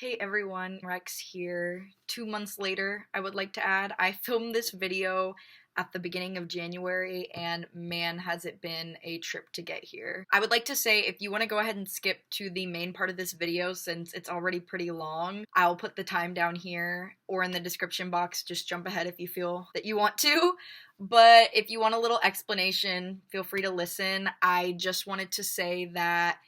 Hey everyone, Rex here. 2 months later, I would like to add, I filmed this video at the beginning of January and man has it been a trip to get here. I would like to say if you want to go ahead and skip to the main part of this video since it's already pretty long, I'll put the time down here or in the description box. Just jump ahead if you feel that you want to. But if you want a little explanation, feel free to listen. I just wanted to say that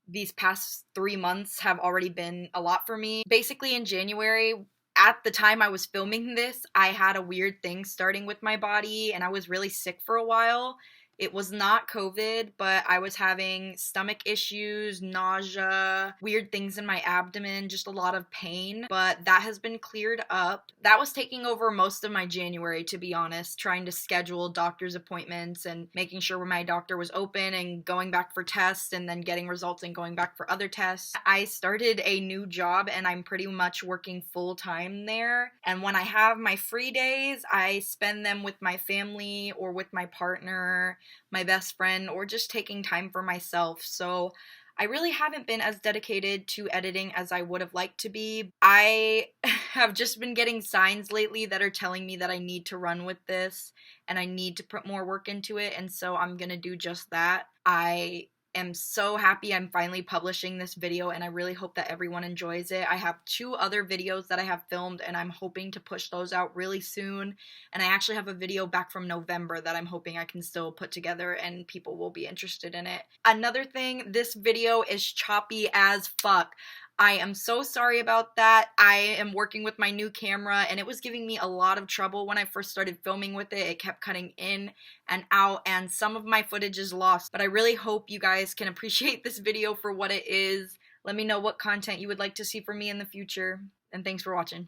these past 3 months have already been a lot for me. Basically in January, at the time I was filming this, I had a weird thing starting with my body and I was really sick for a while. It was not COVID, but I was having stomach issues, nausea, weird things in my abdomen, just a lot of pain, but that has been cleared up. That was taking over most of my January, to be honest, trying to schedule doctor's appointments and making sure my doctor was open and going back for tests and then getting results and going back for other tests. I started a new job and I'm pretty much working full time there. And when I have my free days, I spend them with my family or with my partner, my best friend, or just taking time for myself. So I really haven't been as dedicated to editing as I would have liked to be. I have just been getting signs lately that are telling me that I need to run with this and I need to put more work into it, and so I'm gonna do just that. I am so happy I'm finally publishing this video and I really hope that everyone enjoys it. I have 2 other videos that I have filmed and I'm hoping to push those out really soon, and I actually have a video back from November that I'm hoping I can still put together and people will be interested in it. Another thing, this video is choppy as fuck. I am so sorry about that. I am working with my new camera and it was giving me a lot of trouble when I first started filming with it. It kept cutting in and out and some of my footage is lost, but I really hope you guys can appreciate this video for what it is. Let me know what content you would like to see from me in the future, and thanks for watching.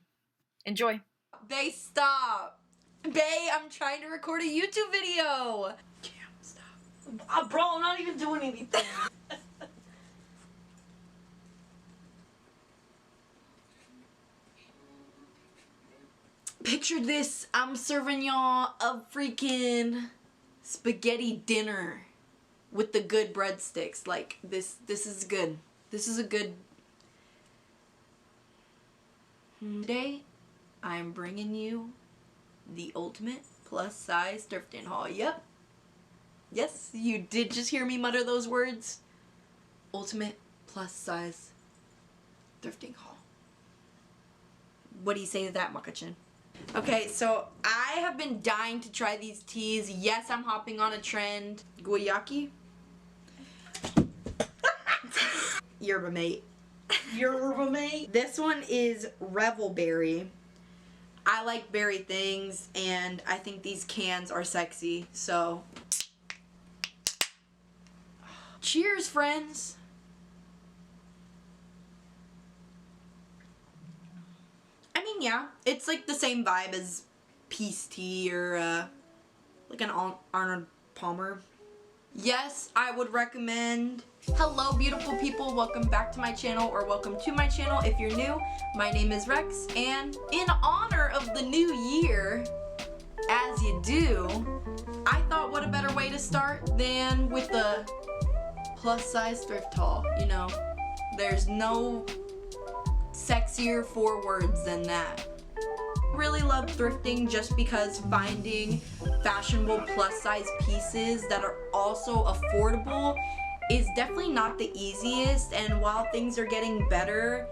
Enjoy. Bae, stop. Bae, I'm trying to record a YouTube video. Cam, stop. Bro, I'm not even doing anything. Picture this, I'm serving y'all a freaking spaghetti dinner with the good breadsticks. Like, this is good. This is a good... Today, I'm bringing you the ultimate plus size thrifting haul. Yep. Yes, you did just hear me mutter those words. Ultimate plus size thrifting haul. What do you say to that, Maka-chan? Okay, so I have been dying to try these teas. Yes, I'm hopping on a trend. Guayaki? Yerba mate. Yerba mate? This one is Revel Berry. I like berry things, and I think these cans are sexy, so... Cheers, friends! I mean, yeah, it's like the same vibe as Peace Tea or like an Arnold Palmer. Yes, I would recommend. Hello, beautiful people. Welcome back to my channel, or welcome to my channel if you're new. My name is Rex, and in honor of the new year, as you do, I thought what a better way to start than with the plus size thrift haul. You know, there's no sexier 4 words than that. Really love thrifting just because finding fashionable plus size pieces that are also affordable is definitely not the easiest, and while things are getting better,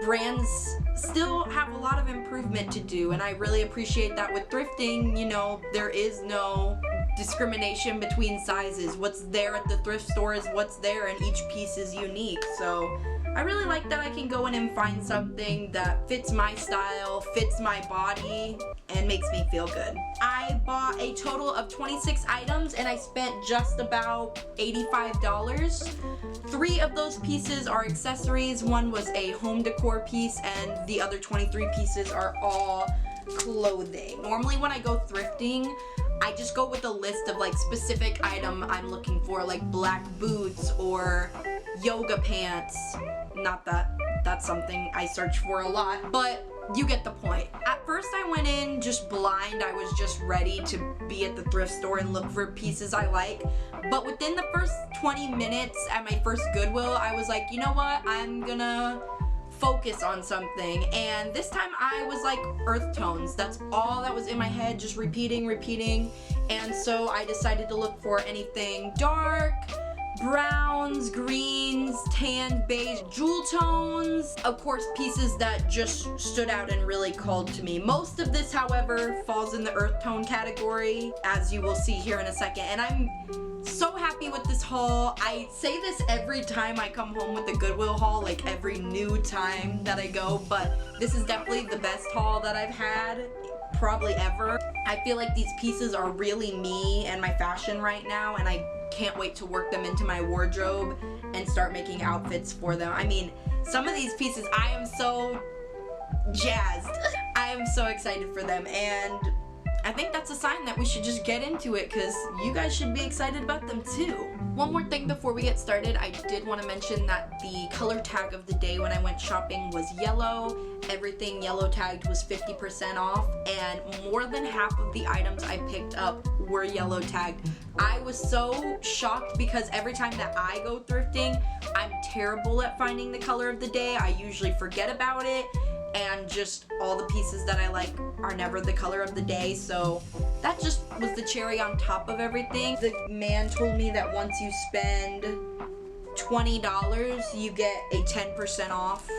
brands still have a lot of improvement to do, and I really appreciate that with thrifting. You know, there is no discrimination between sizes. What's there at the thrift store is what's there, and each piece is unique. So I really like that I can go in and find something that fits my style, fits my body, and makes me feel good. I bought a total of 26 items and I spent just about $85. 3 of those pieces are accessories, 1 was a home decor piece, and the other 23 pieces are all clothing. Normally when I go thrifting, I just go with a list of like specific item I'm looking for, like black boots or yoga pants. Not that that's something I search for a lot, but you get the point. At first I went in just blind. I was just ready to be at the thrift store and look for pieces I like. But within the first 20 minutes at my first Goodwill, I was like, you know what? I'm gonna focus on something, and this time I was like earth tones. That's all that was in my head, just repeating, and so I decided to look for anything dark, browns, greens, tan, beige, jewel tones. Of course, pieces that just stood out and really called to me. Most of this, however, falls in the earth tone category, as you will see here in a second, and I'm so happy with this haul. I say this every time I come home with a Goodwill haul, like every new time that I go, but this is definitely the best haul that I've had probably ever. I feel like these pieces are really me and my fashion right now, and I can't wait to work them into my wardrobe and start making outfits for them. I mean, some of these pieces, I am so jazzed. I am so excited for them, and I think that's a sign that we should just get into it, because you guys should be excited about them too. One more thing before we get started, I did want to mention that the color tag of the day when I went shopping was yellow. Everything yellow tagged was 50% off, and more than half of the items I picked up were yellow tagged. I was so shocked because every time that I go thrifting, I'm terrible at finding the color of the day. I usually forget about it, and just all the pieces that I like are never the color of the day, so that just was the cherry on top of everything. The man told me that once you spend $20, you get a 10% off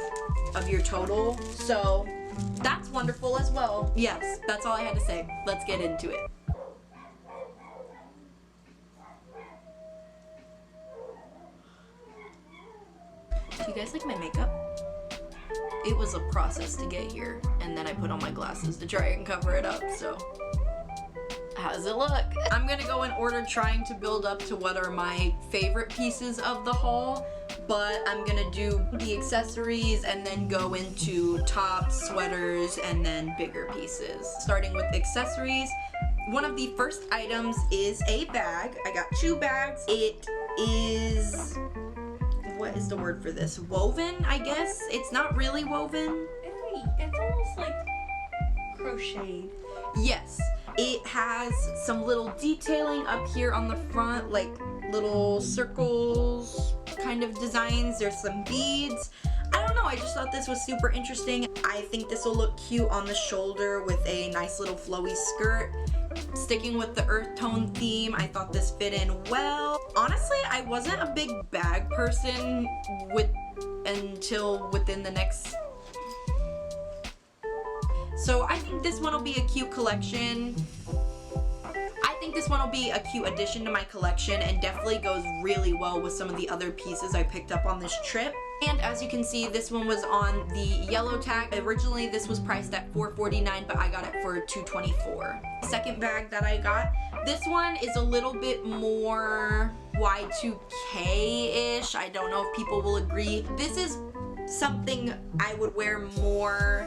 of your total, so that's wonderful as well. Yes, that's all I had to say. Let's get into it. Do you guys like my makeup? It was a process to get here, and then I put on my glasses to try and cover it up, so how does it look? I'm gonna go in order trying to build up to what are my favorite pieces of the haul, but I'm gonna do the accessories and then go into tops, sweaters, and then bigger pieces. Starting with accessories, one of the first items is a bag. I got 2 bags. It is, what is the word for this? Woven, I guess? It's not really woven. It's almost like crocheted. Yes. It has some little detailing up here on the front, like little circles kind of designs. There's some beads. I don't know, I just thought this was super interesting. I think this will look cute on the shoulder with a nice little flowy skirt. Sticking with the earth tone theme, I thought this fit in well. Honestly, I wasn't a big bag person until within the next. So I think this one will be a cute collection. I think this one will be a cute addition to my collection and definitely goes really well with some of the other pieces I picked up on this trip. And as you can see, this one was on the yellow tag. Originally, this was priced at $4.49, but I got it for $2.24. Second bag that I got, this one is a little bit more Y2K-ish. I don't know if people will agree. This is something I would wear more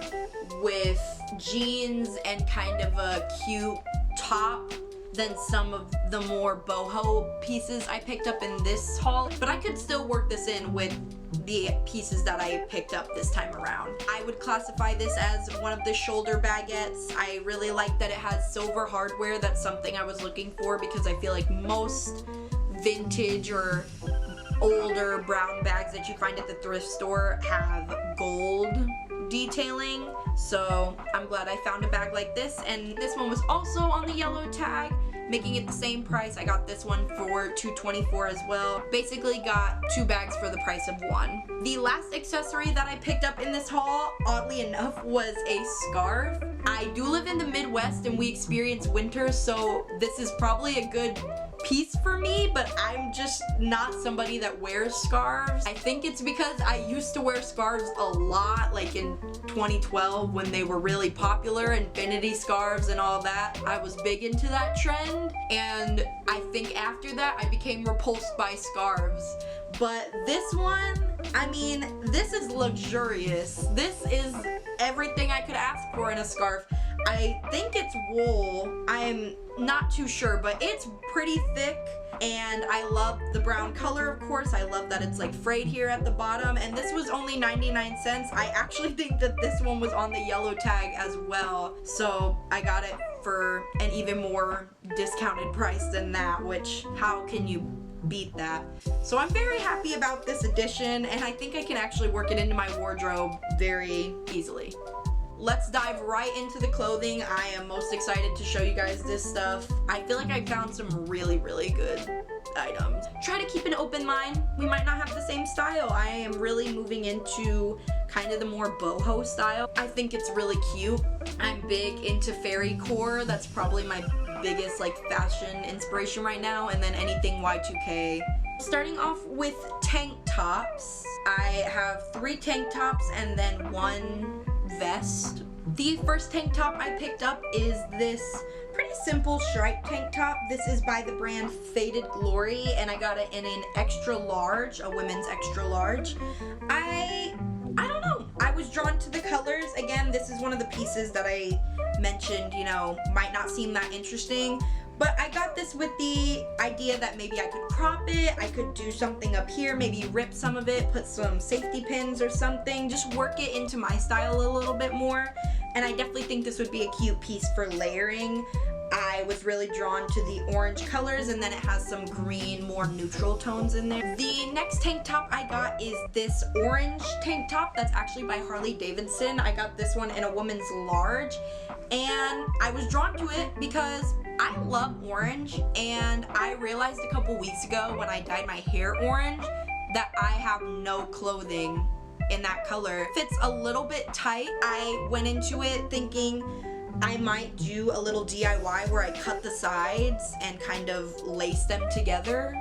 with jeans and kind of a cute top than some of the more boho pieces I picked up in this haul, but I could still work this in with the pieces that I picked up this time around. I would classify this as one of the shoulder baguettes. I really like that it has silver hardware. That's something I was looking for because I feel like most vintage or older brown bags that you find at the thrift store have gold detailing, so I'm glad I found a bag like this. And this one was also on the yellow tag, making it the same price. I got this one for $2.24 as well. Basically got 2 bags for the price of 1. The last accessory that I picked up in this haul, oddly enough, was a scarf. I do live in the Midwest and we experience winter, so this is probably a good piece for me, but I'm just not somebody that wears scarves. I think it's because I used to wear scarves a lot, like in 2012 when they were really popular, infinity scarves and all that. I was big into that trend, and I think after that I became repulsed by scarves. But this one, I mean, this is luxurious. This is everything I could ask for in a scarf. I think it's wool. I'm not too sure, but it's pretty thick, and I love the brown color, of course. I love that it's like frayed here at the bottom, and this was only 99 cents. I actually think that this one was on the yellow tag as well, so I got it for an even more discounted price than that, which how can you beat that. So I'm very happy about this addition, and I think I can actually work it into my wardrobe very easily. Let's dive right into the clothing. I am most excited to show you guys this stuff. I feel like I found some really, really good items. Try to keep an open mind. We might not have the same style. I am really moving into kind of the more boho style. I think it's really cute. I'm big into Fairycore. That's probably my biggest like fashion inspiration right now, and then anything Y2K. Starting off with tank tops. I have 3 tank tops and then 1 vest. The first tank top I picked up is this pretty simple striped tank top. This is by the brand Faded Glory, and I got it in an extra large, a women's extra large. I don't know. I was drawn to the colors. Again, this is one of the pieces that I mentioned, you know, might not seem that interesting, but I got this with the idea that maybe I could crop it, I could do something up here, maybe rip some of it, put some safety pins or something, just work it into my style a little bit more, and I definitely think this would be a cute piece for layering. I was really drawn to the orange colors, and then it has some green, more neutral tones in there. The next tank top I got is this orange tank top that's actually by Harley Davidson. I got this one in a woman's large, and I was drawn to it because I love orange, and I realized a couple weeks ago when I dyed my hair orange that I have no clothing in that color. Fits a little bit tight. I went into it thinking I might do a little DIY where I cut the sides and kind of lace them together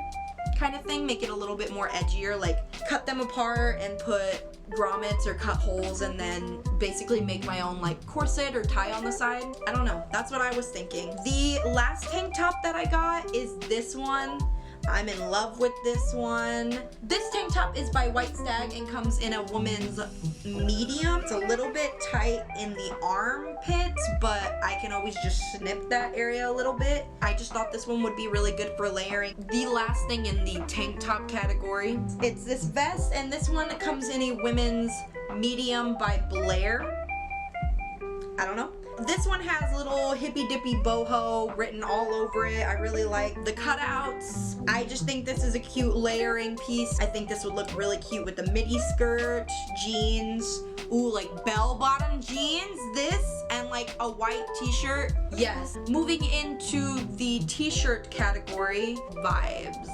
kind of thing, make it a little bit more edgier, like cut them apart and put grommets or cut holes and then basically make my own like corset or tie on the side. I don't know, that's what I was thinking. The last tank top that I got is this one. I'm in love with this one. This tank top is by White Stag and comes in a woman's medium. It's a little bit tight in the armpits, but I can always just snip that area a little bit. I just thought this one would be really good for layering. The last thing in the tank top category, it's this vest, and this one comes in a women's medium by Blair. I don't know. This one has little hippy dippy boho written all over it. I really like the cutouts. I just think this is a cute layering piece. I think this would look really cute with the midi skirt, jeans, ooh, like bell bottom jeans, this, and like a white t-shirt. Yes. Moving into the t-shirt category, vibes.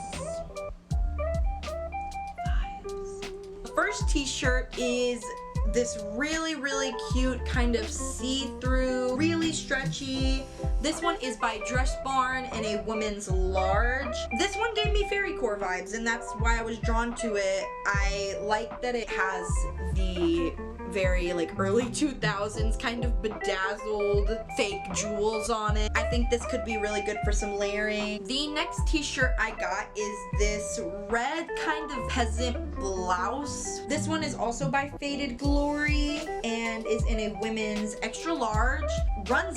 The first t-shirt is this really, really cute kind of see-through, really stretchy. This one is by Dress Barn in a woman's large. This one gave me Fairycore vibes, and that's why I was drawn to it. I like that it has the very like early 2000s kind of bedazzled fake jewels on it. I think this could be really good for some layering. The next t-shirt I got is this red kind of peasant blouse. This one is also by Faded Glory and is in a women's extra large. Runs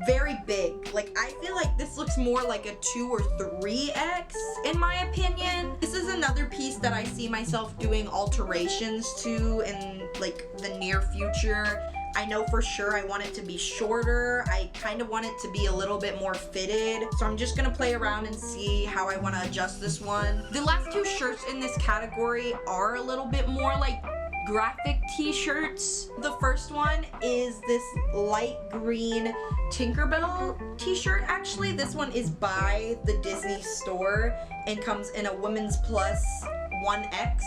very big. Like, I feel like this looks more like a 2 or 3X in my opinion. This is another piece that I see myself doing alterations to in like the near future. I know for sure I want it to be shorter. I kind of want it to be a little bit more fitted. So I'm just gonna play around and see how I want to adjust this one. The last 2 shirts in this category are a little bit more like graphic t-shirts. The first one is this light green Tinkerbell t-shirt. Actually, this one is by the Disney store and comes in a women's plus 1X.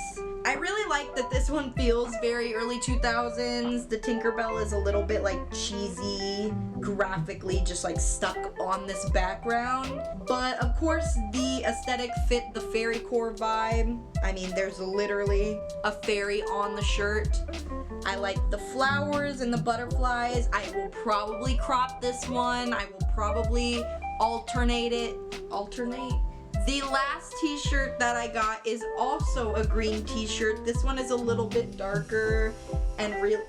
I really like that this one feels very early 2000s. The Tinkerbell is a little bit like cheesy, graphically just like stuck on this background. But of course the aesthetic fit the Fairycore vibe. I mean, there's literally a fairy on the shirt. I like the flowers and the butterflies. I will probably crop this one. I will probably alternate. The last t-shirt that I got is also a green t-shirt. This one is a little bit darker and really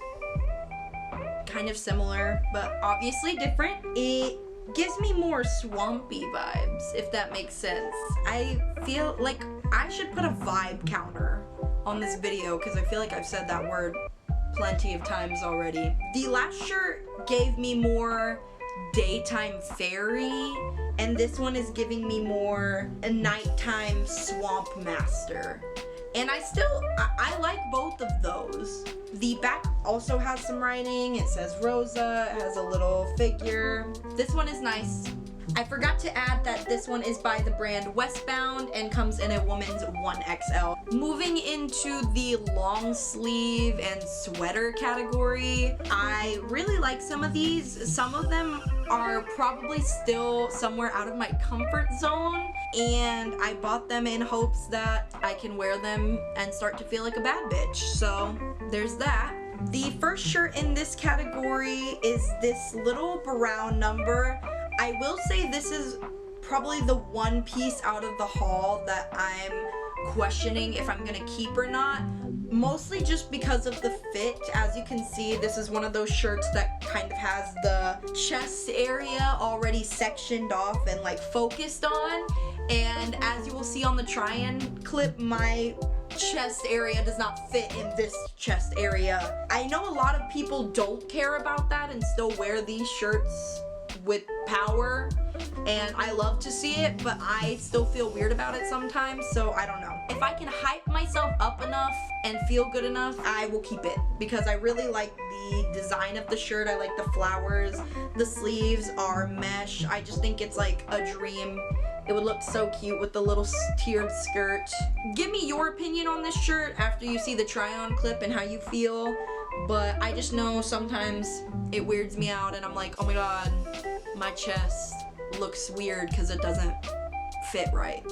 kind of similar, but obviously different. It gives me more swampy vibes, if that makes sense. I feel like I should put a vibe counter on this video because I feel like I've said that word plenty of times already. The last shirt gave me more daytime fairy, and this one is giving me more a nighttime swamp master. And I like both of those. The back also has some writing. It says Rosa, it has a little figure. This one is nice. I forgot to add that this one is by the brand Westbound and comes in a woman's 1XL. Moving into the long sleeve and sweater category, I really like some of these. Some of them are probably still somewhere out of my comfort zone, and I bought them in hopes that I can wear them and start to feel like a bad bitch. So there's that. The first shirt in this category is this little brown number. I will say this is probably the one piece out of the haul that I'm questioning if I'm gonna keep or not. Mostly just because of the fit. As you can see, this is one of those shirts that kind of has the chest area already sectioned off and like focused on. And as you will see on the try-on clip, my chest area does not fit in this chest area. I know a lot of people don't care about that and still wear these shirts with power, and I love to see it, but I still feel weird about it sometimes, so I don't know. If I can hype myself up enough and feel good enough, I will keep it, because I really like the design of the shirt. I like the flowers. The sleeves are mesh. I just think it's like a dream. It would look so cute with the little tiered skirt. Give me your opinion on this shirt after you see the try-on clip and how you feel. But I just know sometimes it weirds me out and I'm like, oh my god, my chest looks weird because it doesn't fit right.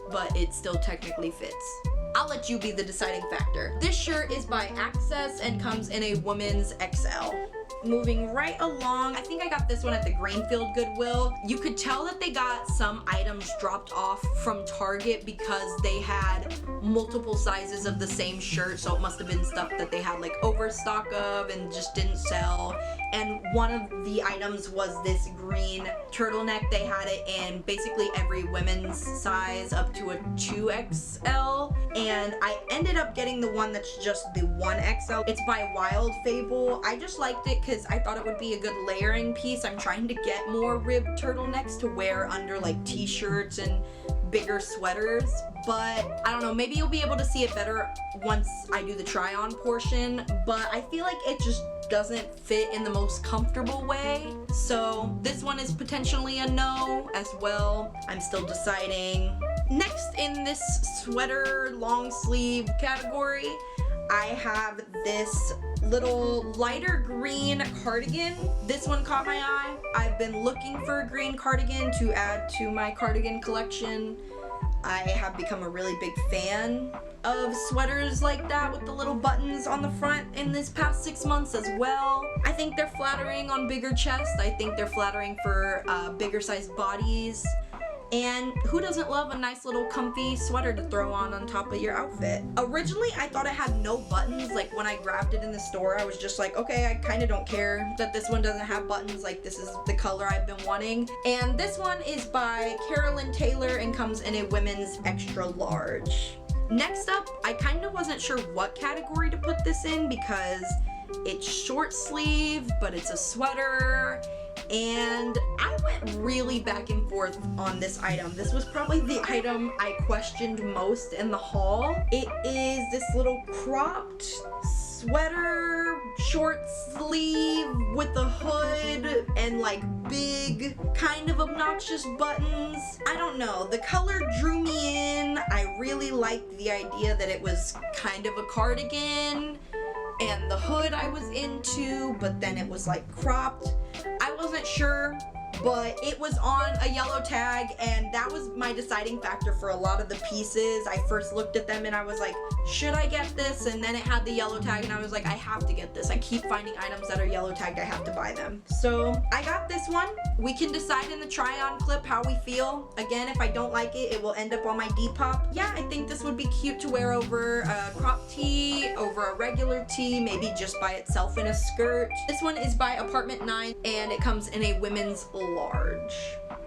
But it still technically fits. I'll let you be the deciding factor. This shirt is by Access and comes in a woman's XL. Moving right along, I think I got this one at the Greenfield Goodwill. You could tell that they got some items dropped off from Target because they had multiple sizes of the same shirt, so it must have been stuff that they had like overstock of and just didn't sell. And one of the items was this green turtleneck. They had it in basically every women's size up to a 2XL, and I ended up getting the one that's just the 1XL. It's by Wild Fable. I just liked it because I thought it would be a good layering piece. I'm trying to get more ribbed turtlenecks to wear under like t-shirts and bigger sweaters, but I don't know, maybe you'll be able to see it better once I do the try-on portion, but I feel like it just doesn't fit in the most comfortable way. So this one is potentially a no as well. I'm still deciding. Next in this sweater long sleeve category, I have this little lighter green cardigan. This one caught my eye. I've been looking for a green cardigan to add to my cardigan collection. I have become a really big fan of sweaters like that with the little buttons on the front in this past 6 months as well. I think they're flattering on bigger chests. I think they're flattering for bigger sized bodies. And who doesn't love a nice little comfy sweater to throw on top of your outfit? Originally, I thought it had no buttons. Like when I grabbed it in the store, I was just like, okay, I kind of don't care that this one doesn't have buttons. Like this is the color I've been wanting. And this one is by Carolyn Taylor and comes in a women's extra large. Next up, I kind of wasn't sure what category to put this in because it's short sleeve, but it's a sweater. And I went really back and forth on this item. This was probably the item I questioned most in the haul. It is this little cropped sweater, short sleeve with a hood and like big kind of obnoxious buttons. I don't know, the color drew me in. I really liked the idea that it was kind of a cardigan, and the hood I was into, but then it was like cropped. I wasn't sure, but it was on a yellow tag, and that was my deciding factor for a lot of the pieces. I first looked at them and I was like, should I get this? And then it had the yellow tag and I was like, I have to get this. I keep finding items that are yellow tagged, I have to buy them. So I got this one. We can decide in the try-on clip how we feel. Again, if I don't like it, it will end up on my Depop. Yeah, I think this would be cute to wear over a crop tee, over a regular tee, maybe just by itself in a skirt. This one is by Apartment 9 and it comes in a women's large.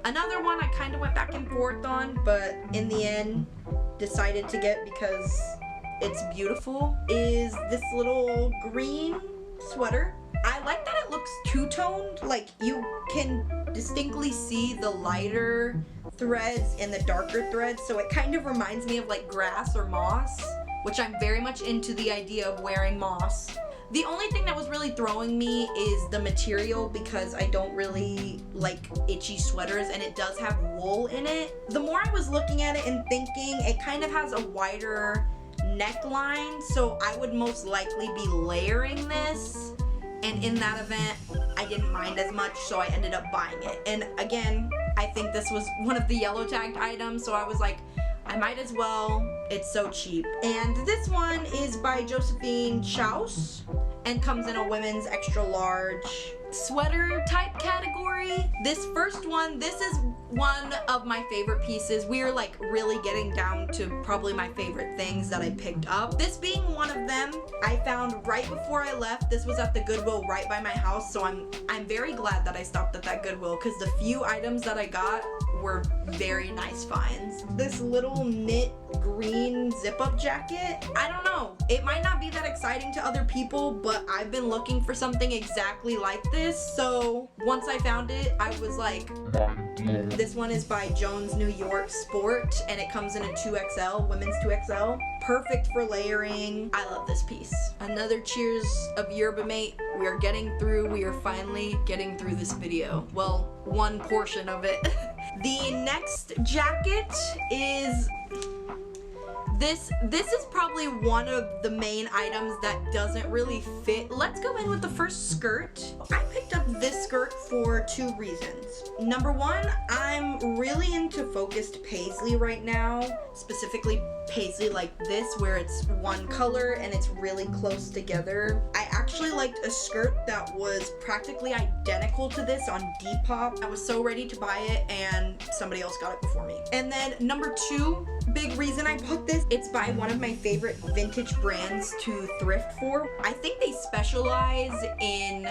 Another one I kind of went back and forth on, but in the end decided to get because it's beautiful, is this little green sweater. I like that it looks looks two-toned. Like, you can distinctly see the lighter threads and the darker threads, so it kind of reminds me of like grass or moss, which I'm very much into the idea of wearing moss. The only thing that was really throwing me is the material, because I don't really like itchy sweaters, and it does have wool in it. The more I was looking at it and thinking, it kind of has a wider neckline, so I would most likely be layering this, and in that event I didn't mind as much, so I ended up buying it. And again, I think this was one of the yellow tagged items, so I was like, I might as well, it's so cheap. And this one is by Josephine Chaus and comes in a women's extra large sweater type category. This first one, this is one of my favorite pieces. We are like really getting down to probably my favorite things that I picked up. This being one of them, I found right before I left. This was at the Goodwill right by my house, so I'm very glad that I stopped at that Goodwill, because the few items that I got were very nice finds. This little knit green zip-up jacket, I don't know, it might not be that exciting to other people, but I've been looking for something exactly like this, so once I found it, I was like, this one is by Jones New York Sport, and it comes in a 2XL, women's 2XL. Perfect for layering. I love this piece. Another cheers of yerba mate. We are finally getting through this video. Well, one portion of it. The next jacket is this is probably one of the main items that doesn't really fit. Let's go in with the first skirt. I picked up this skirt for two reasons. Number one, I'm really into focused paisley right now, specifically paisley like this, where it's one color and it's really close together. I actually liked a skirt that was practically identical to this on Depop. I was so ready to buy it, and somebody else got it before me. And then number two, big reason I bought this, it's by one of my favorite vintage brands to thrift for. I think they specialize in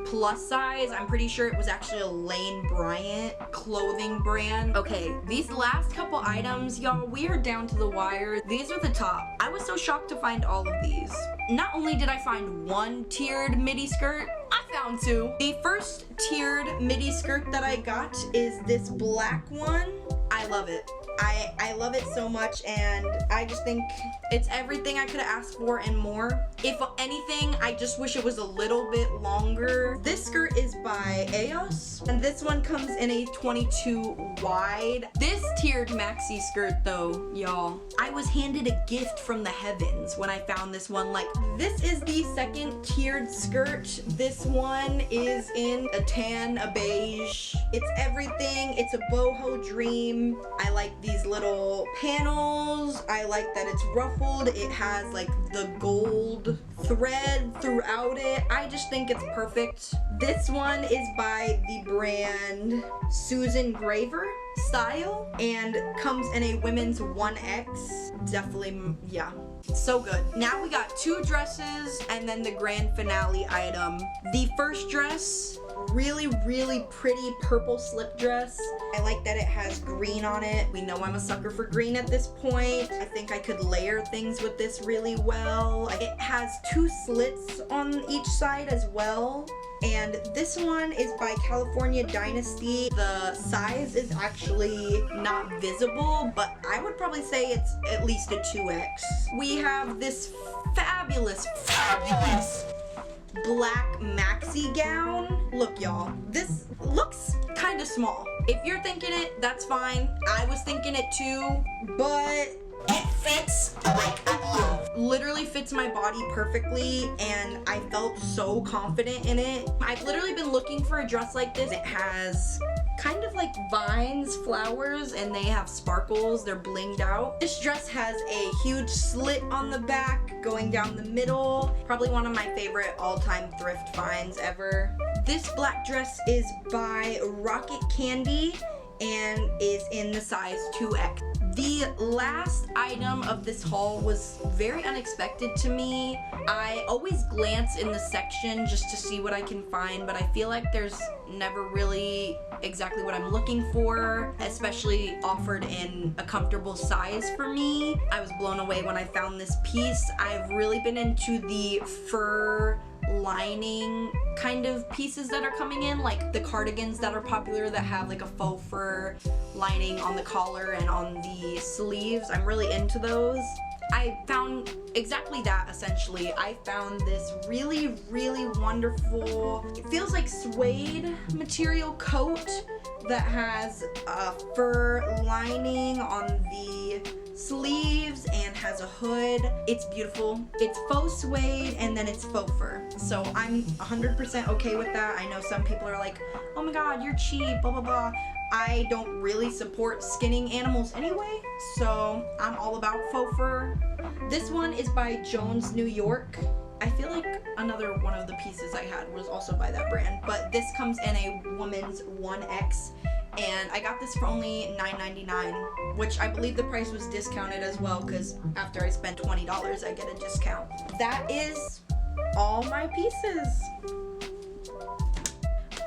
plus size. I'm pretty sure it was actually a Lane Bryant clothing brand. Okay, these last couple items, y'all, we are down to the wire. These are the top. I was so shocked to find all of these. Not only did I find one tiered midi skirt, I found two. The first tiered midi skirt that I got is this black one. I love it. I love it so much, and I just think it's everything I could have asked for and more. If anything, I just wish it was a little bit longer. This skirt is by Eos, and this one comes in a 22 wide. This tiered maxi skirt though, y'all, I was handed a gift from the heavens when I found this one. Like, this is the second tiered skirt. This one is in a tan, a beige. It's everything. It's a boho dream. I like these little panels. I like that it's ruffled. It has like the gold thread throughout it. I just think it's perfect. This one is by the brand Susan Graver Style and comes in a women's 1X. Definitely, yeah, so good. Now we got two dresses and then the grand finale item. The first dress, really pretty purple slip dress. I like that it has green on it. We know I'm a sucker for green at this point. I think I could layer things with this really well. It has two slits on each side as well. And this one is by California Dynasty. The size is actually not visible, but I would probably say it's at least a 2X. We have this fabulous black maxi gown. Look, y'all, this looks kind of small. If you're thinking it, that's fine. I was thinking it too, but it fits like a glove. Literally fits my body perfectly, and I felt so confident in it. I've literally been looking for a dress like this. It has kind of like vines, flowers, and they have sparkles. They're blinged out. This dress has a huge slit on the back going down the middle. Probably one of my favorite all-time thrift finds ever. This black dress is by Rocket Candy and is in the size 2X. The last item of this haul was very unexpected to me. I always glance in the section just to see what I can find, but I feel like there's never really exactly what I'm looking for, especially offered in a comfortable size for me. I was blown away when I found this piece. I've really been into the fur lining kind of pieces that are coming in, like the cardigans that are popular that have like a faux fur lining on the collar and on the sleeves. I'm really into those. I found exactly that essentially. I found this really, really wonderful, it feels like suede material coat that has a fur lining on the sleeves and has a hood. It's beautiful. It's faux suede and then it's faux fur. So I'm 100% okay with that. I know some people are like, oh my god, you're cheap, blah blah blah. I don't really support skinning animals anyway, so I'm all about faux fur. This one is by Jones, New York. I feel like another one of the pieces I had was also by that brand, but this comes in a woman's 1X, and I got this for only $9.99, which I believe the price was discounted as well, because after I spent $20, I get a discount. That is all my pieces.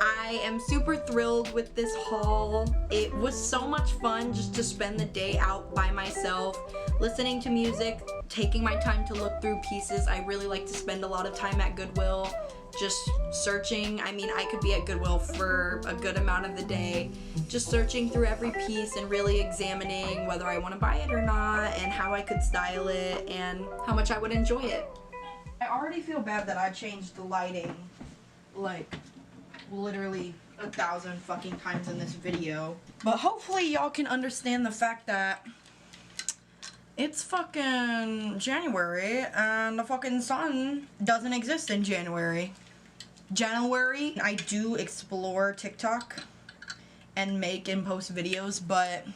I am super thrilled with this haul. It was so much fun just to spend the day out by myself, listening to music, taking my time to look through pieces. I really like to spend a lot of time at Goodwill, just searching. I mean, I could be at Goodwill for a good amount of the day, just searching through every piece and really examining whether I want to buy it or not, and how I could style it, and how much I would enjoy it. I already feel bad that I changed the lighting, like, literally 1,000 fucking times in this video. But hopefully y'all can understand the fact that it's fucking January and the fucking sun doesn't exist in January. I do explore TikTok and make and post videos, but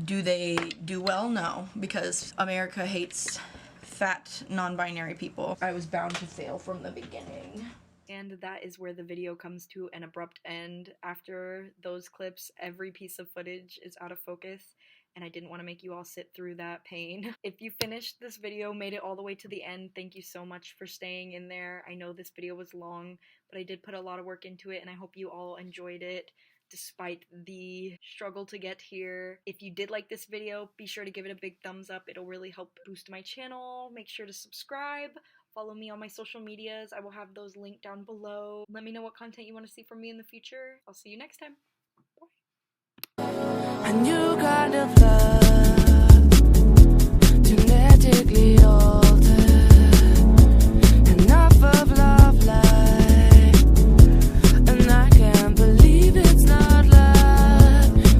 do they do well? No, because America hates fat non-binary people. I was bound to fail from the beginning. And that is where the video comes to an abrupt end. After those clips, every piece of footage is out of focus, and I didn't want to make you all sit through that pain. If you finished this video, made it all the way to the end, thank you so much for staying in there. I know this video was long, but I did put a lot of work into it, and I hope you all enjoyed it despite the struggle to get here. If you did like this video, be sure to give it a big thumbs up. It'll really help boost my channel. Make sure to subscribe. Follow me on my social medias. I will have those linked down below. Let me know what content you want to see from me in the future. I'll see you next time. Bye. A new kind of love.